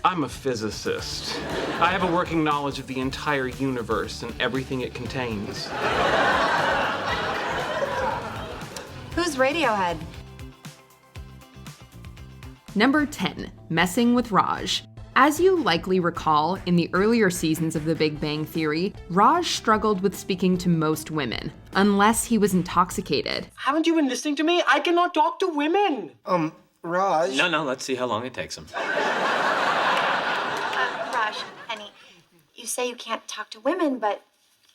I'm a physicist. I have a working knowledge of the entire universe and everything it contains. Who's Radiohead? Number 10, messing with Raj. As you likely recall, in the earlier seasons of The Big Bang Theory, Raj struggled with speaking to most women, unless he was intoxicated. Haven't you been listening to me? I cannot talk to women. Raj? No, let's see how long it takes him. Raj, honey, you say you can't talk to women, but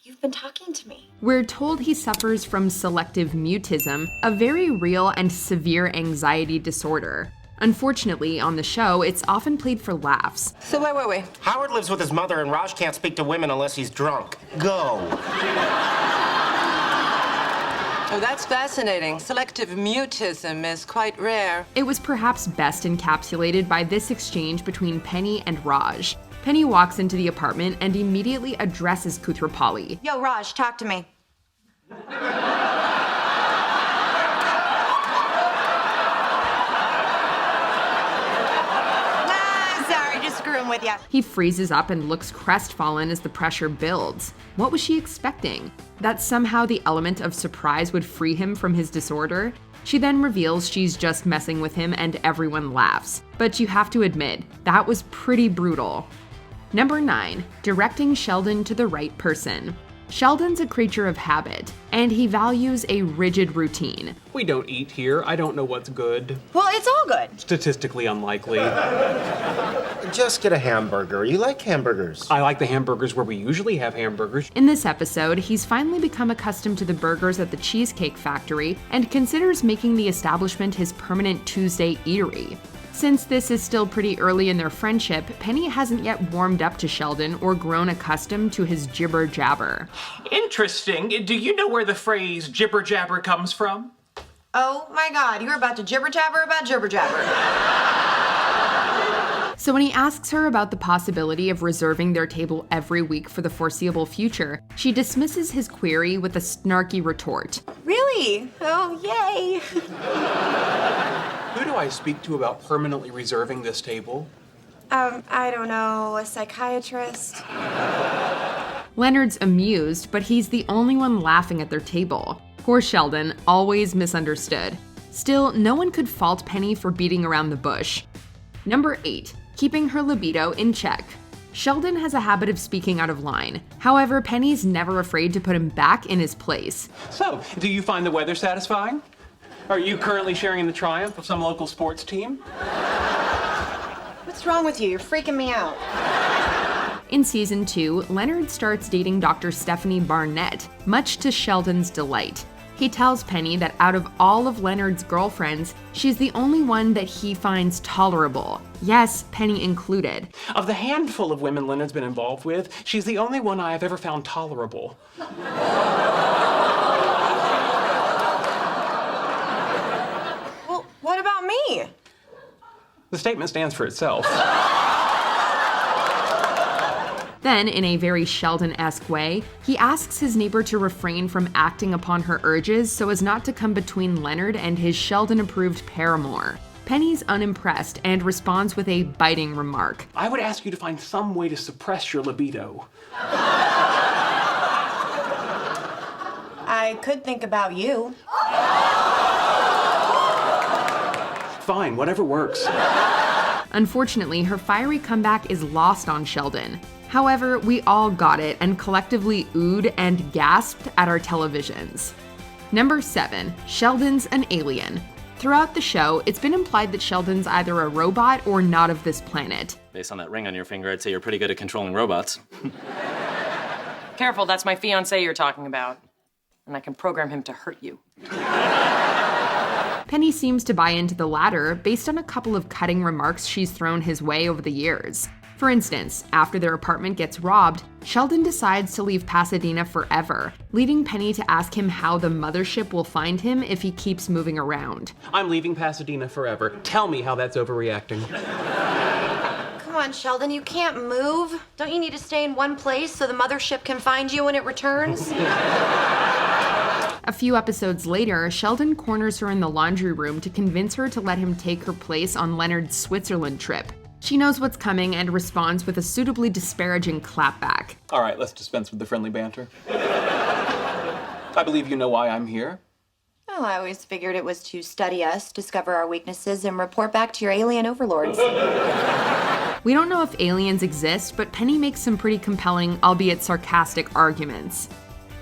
you've been talking to me. We're told he suffers from selective mutism, a very real and severe anxiety disorder. Unfortunately, on the show, it's often played for laughs. So wait. Howard lives with his mother, and Raj can't speak to women unless he's drunk. Go. Oh, that's fascinating. Selective mutism is quite rare. It was perhaps best encapsulated by this exchange between Penny and Raj. Penny walks into the apartment and immediately addresses Koothrappali. Yo, Raj, talk to me. Sorry, just screwing with ya. He freezes up and looks crestfallen as the pressure builds. What was she expecting? That somehow the element of surprise would free him from his disorder? She then reveals she's just messing with him and everyone laughs. But you have to admit, that was pretty brutal. Number 9, directing Sheldon to the right person. Sheldon's a creature of habit, and he values a rigid routine. We don't eat here. I don't know what's good. Well, it's all good. Statistically unlikely. Just get a hamburger. You like hamburgers. I like the hamburgers where we usually have hamburgers. In this episode, he's finally become accustomed to the burgers at the Cheesecake Factory and considers making the establishment his permanent Tuesday eatery. Since this is still pretty early in their friendship, Penny hasn't yet warmed up to Sheldon or grown accustomed to his jibber-jabber. Interesting. Do you know where the phrase jibber-jabber comes from? Oh my God, you're about to jibber-jabber about jibber-jabber. So when he asks her about the possibility of reserving their table every week for the foreseeable future, she dismisses his query with a snarky retort. Really? Oh, yay. Who do I speak to about permanently reserving this table? I don't know, a psychiatrist? Leonard's amused, but he's the only one laughing at their table. Poor Sheldon, always misunderstood. Still, no one could fault Penny for beating around the bush. Number 8, keeping her libido in check. Sheldon has a habit of speaking out of line. However, Penny's never afraid to put him back in his place. So, do you find the weather satisfying? Are you currently sharing in the triumph of some local sports team? What's wrong with you? You're freaking me out. In season 2, Leonard starts dating Dr. Stephanie Barnett, much to Sheldon's delight. He tells Penny that out of all of Leonard's girlfriends, she's the only one that he finds tolerable. Yes, Penny included. Of the handful of women Leonard's been involved with, she's the only one I have ever found tolerable. Well, what about me? The statement stands for itself. Then, in a very Sheldon-esque way, he asks his neighbor to refrain from acting upon her urges so as not to come between Leonard and his Sheldon-approved paramour. Penny's unimpressed and responds with a biting remark. I would ask you to find some way to suppress your libido. I could think about you. Fine, whatever works. Unfortunately, her fiery comeback is lost on Sheldon. However, we all got it and collectively oohed and gasped at our televisions. Number 7, Sheldon's an alien. Throughout the show, it's been implied that Sheldon's either a robot or not of this planet. Based on that ring on your finger, I'd say you're pretty good at controlling robots. Careful, that's my fiancé you're talking about. And I can program him to hurt you. Penny seems to buy into the latter based on a couple of cutting remarks she's thrown his way over the years. For instance, after their apartment gets robbed, Sheldon decides to leave Pasadena forever, leading Penny to ask him how the mothership will find him if he keeps moving around. I'm leaving Pasadena forever. Tell me how that's overreacting. Come on, Sheldon, you can't move. Don't you need to stay in one place so the mothership can find you when it returns? A few episodes later, Sheldon corners her in the laundry room to convince her to let him take her place on Leonard's Switzerland trip. She knows what's coming and responds with a suitably disparaging clapback. All right, let's dispense with the friendly banter. I believe you know why I'm here. Oh, I always figured it was to study us, discover our weaknesses, and report back to your alien overlords. We don't know if aliens exist, but Penny makes some pretty compelling, albeit sarcastic, arguments.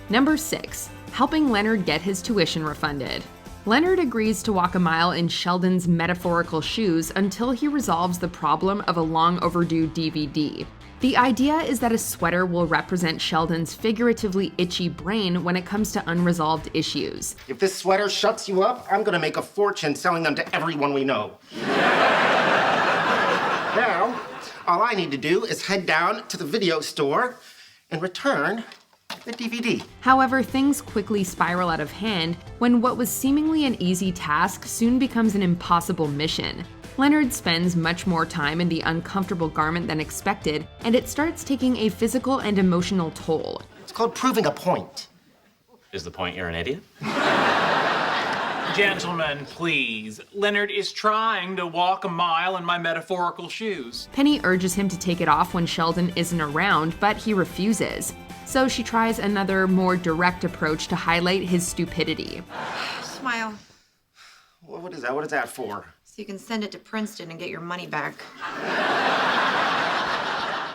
Number 6, helping Leonard get his tuition refunded. Leonard agrees to walk a mile in Sheldon's metaphorical shoes until he resolves the problem of a long overdue DVD. The idea is that a sweater will represent Sheldon's figuratively itchy brain when it comes to unresolved issues. If this sweater shuts you up, I'm gonna make a fortune selling them to everyone we know. Now, all I need to do is head down to the video store and return the DVD. However, things quickly spiral out of hand when what was seemingly an easy task soon becomes an impossible mission. Leonard spends much more time in the uncomfortable garment than expected, and it starts taking a physical and emotional toll. It's called proving a point. Is the point you're an idiot? Gentlemen, please. Leonard is trying to walk a mile in my metaphorical shoes. Penny urges him to take it off when Sheldon isn't around, but he refuses. So she tries another, more direct approach to highlight his stupidity. Smile, What is that? What is that for? so you can send it to Princeton and get your money back.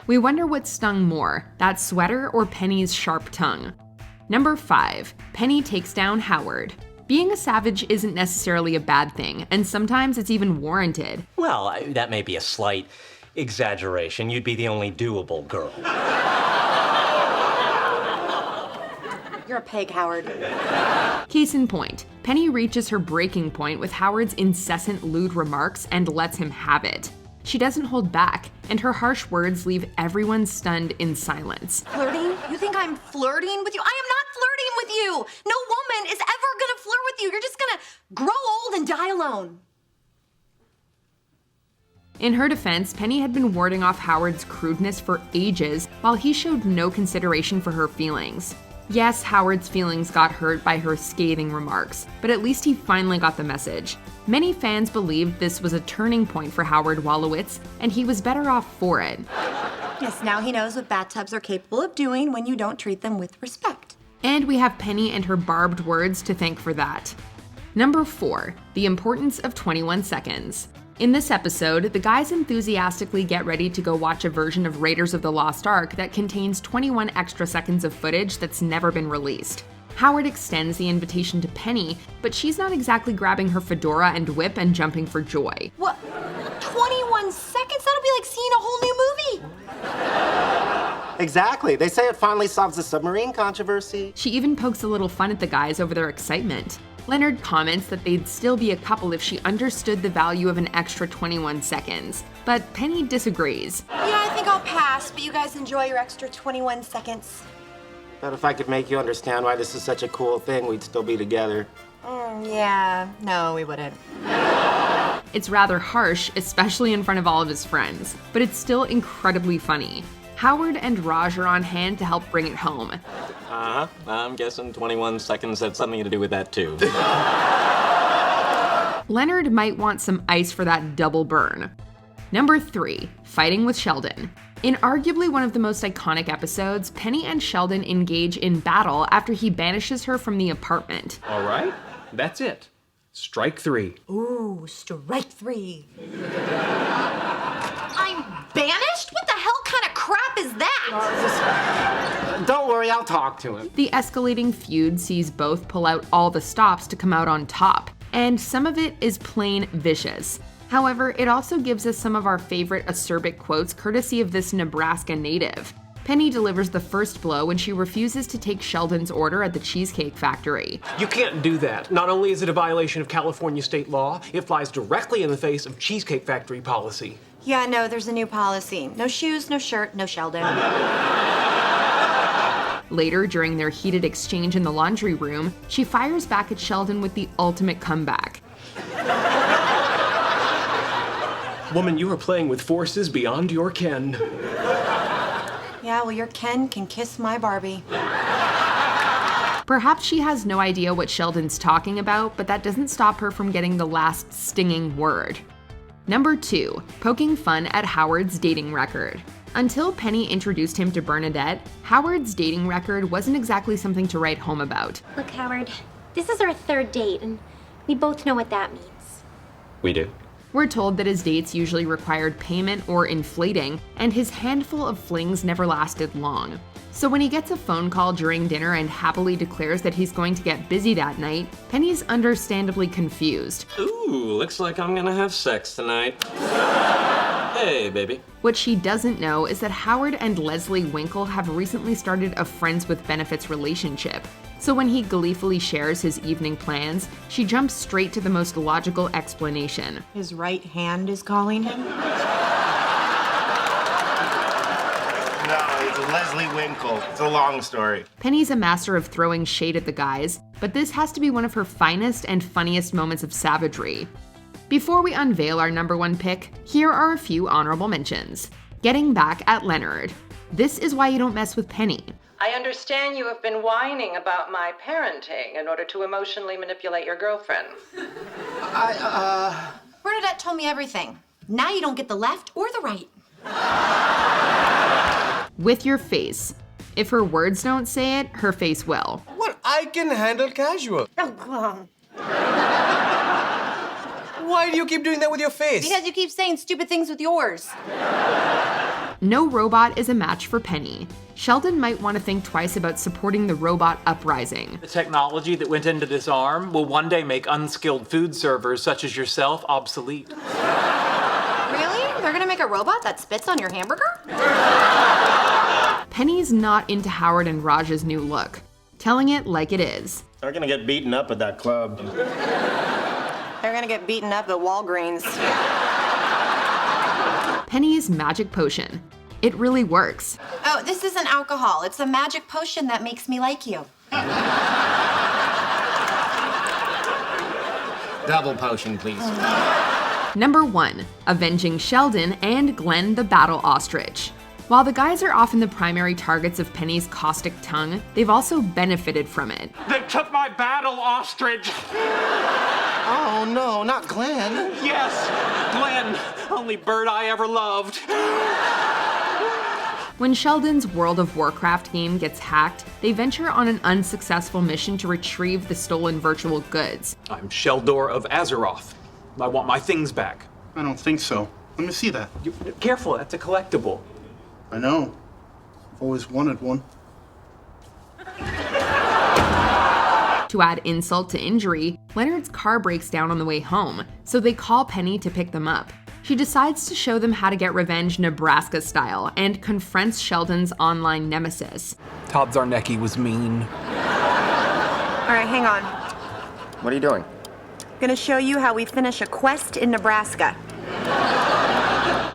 We wonder what stung more, that sweater or Penny's sharp tongue. Number 5, Penny takes down Howard. Being a savage isn't necessarily a bad thing, and sometimes it's even warranted. Well, that may be a slight exaggeration. You'd be the only doable girl. You're a peg, Howard. Case in point, Penny reaches her breaking point with Howard's incessant lewd remarks and lets him have it. She doesn't hold back, and her harsh words leave everyone stunned in silence. Flirting? You think I'm flirting with you? I am not flirting with you! No woman is ever gonna flirt with you. You're just gonna grow old and die alone. In her defense, Penny had been warding off Howard's crudeness for ages, while he showed no consideration for her feelings. Yes, Howard's feelings got hurt by her scathing remarks, but at least he finally got the message. Many fans believed this was a turning point for Howard Wolowitz, and he was better off for it. Yes, now he knows what bathtubs are capable of doing when you don't treat them with respect. And we have Penny and her barbed words to thank for that. Number 4, the importance of 21 seconds. In this episode, the guys enthusiastically get ready to go watch a version of Raiders of the Lost Ark that contains 21 extra seconds of footage that's never been released. Howard extends the invitation to Penny, but she's not exactly grabbing her fedora and whip and jumping for joy. What? 21 seconds? That'll be like seeing a whole new movie. Exactly. They say it finally solves the submarine controversy. She even pokes a little fun at the guys over their excitement. Leonard comments that they'd still be a couple if she understood the value of an extra 21 seconds, but Penny disagrees. Yeah, I think I'll pass, but you guys enjoy your extra 21 seconds. But if I could make you understand why this is such a cool thing, we'd still be together. Yeah, no, we wouldn't. It's rather harsh, especially in front of all of his friends, but it's still incredibly funny. Howard and Raj are on hand to help bring it home. Uh-huh. I'm guessing 21 seconds had something to do with that, too. Leonard might want some ice for that double burn. Number 3, fighting with Sheldon. In arguably one of the most iconic episodes, Penny and Sheldon engage in battle after he banishes her from the apartment. All right, that's it. Strike 3. Ooh, strike 3. I'm banished? What the hell kind of crap is that? Don't worry, I'll talk to him. The escalating feud sees both pull out all the stops to come out on top, and some of it is plain vicious. However, it also gives us some of our favorite acerbic quotes courtesy of this Nebraska native. Penny delivers the first blow when she refuses to take Sheldon's order at the Cheesecake Factory. You can't do that. Not only is it a violation of California state law, it flies directly in the face of Cheesecake Factory policy. Yeah, no, there's a new policy. No shoes, no shirt, no Sheldon. Later, during their heated exchange in the laundry room, she fires back at Sheldon with the ultimate comeback. Woman, you are playing with forces beyond your ken. Yeah, well, your Ken can kiss my Barbie. Perhaps she has no idea what Sheldon's talking about, but that doesn't stop her from getting the last stinging word. Number 2, poking fun at Howard's dating record. Until Penny introduced him to Bernadette, Howard's dating record wasn't exactly something to write home about. Look, Howard, this is our 3rd date, and we both know what that means. We do. We're told that his dates usually required payment or inflating, and his handful of flings never lasted long. So when he gets a phone call during dinner and happily declares that he's going to get busy that night, Penny's understandably confused. Ooh, looks like I'm gonna have sex tonight. Hey, baby. What she doesn't know is that Howard and Leslie Winkle have recently started a friends with benefits relationship. So when he gleefully shares his evening plans, she jumps straight to the most logical explanation. His right hand is calling him? No, it's Leslie Winkle. It's a long story. Penny's a master of throwing shade at the guys, but this has to be one of her finest and funniest moments of savagery. Before we unveil our number 1 pick, here are a few honorable mentions. Getting back at Leonard. This is why you don't mess with Penny. I understand you have been whining about my parenting in order to emotionally manipulate your girlfriend. Bernadette told me everything. Now you don't get the left or the right. With your face. If her words don't say it, her face will. Well, I can handle casual. Oh, God. Why do you keep doing that with your face? Because you keep saying stupid things with yours. No robot is a match for Penny. Sheldon might want to think twice about supporting the robot uprising. The technology that went into this arm will one day make unskilled food servers such as yourself obsolete. Really? They're gonna make a robot that spits on your hamburger? Penny's not into Howard and Raj's new look, telling it like it is. They're gonna get beaten up at that club. They're gonna get beaten up at Walgreens. Penny's magic potion. It really works. Oh, this isn't alcohol. It's a magic potion that makes me like you. Double potion, please. Number 1, Avenging Sheldon and Glenn the Battle Ostrich. While the guys are often the primary targets of Penny's caustic tongue, they've also benefited from it. They took my battle ostrich! Oh no, not Glenn. Yes, Glenn, only bird I ever loved. When Sheldon's World of Warcraft game gets hacked, they venture on an unsuccessful mission to retrieve the stolen virtual goods. I'm Sheldor of Azeroth. I want my things back. I don't think so. Let me see that. Careful, that's a collectible. I know. I've always wanted one. To add insult to injury, Leonard's car breaks down on the way home, so they call Penny to pick them up. She decides to show them how to get revenge Nebraska style and confronts Sheldon's online nemesis. Todd Zarnecki was mean. All right, hang on. What are you doing? Gonna show you how we finish a quest in Nebraska.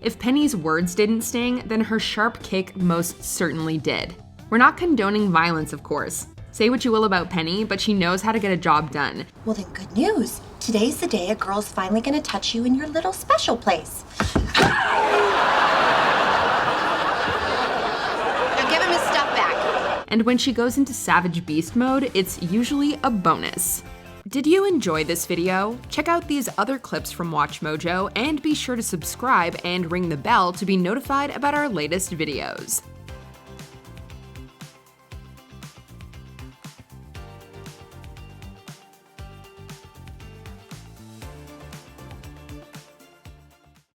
If Penny's words didn't sting, then her sharp kick most certainly did. We're not condoning violence, of course. Say what you will about Penny, but she knows how to get a job done. Well, then good news. Today's the day a girl's finally gonna touch you in your little special place. Now give him his stuff back. And when she goes into Savage Beast mode, it's usually a bonus. Did you enjoy this video? Check out these other clips from WatchMojo and be sure to subscribe and ring the bell to be notified about our latest videos.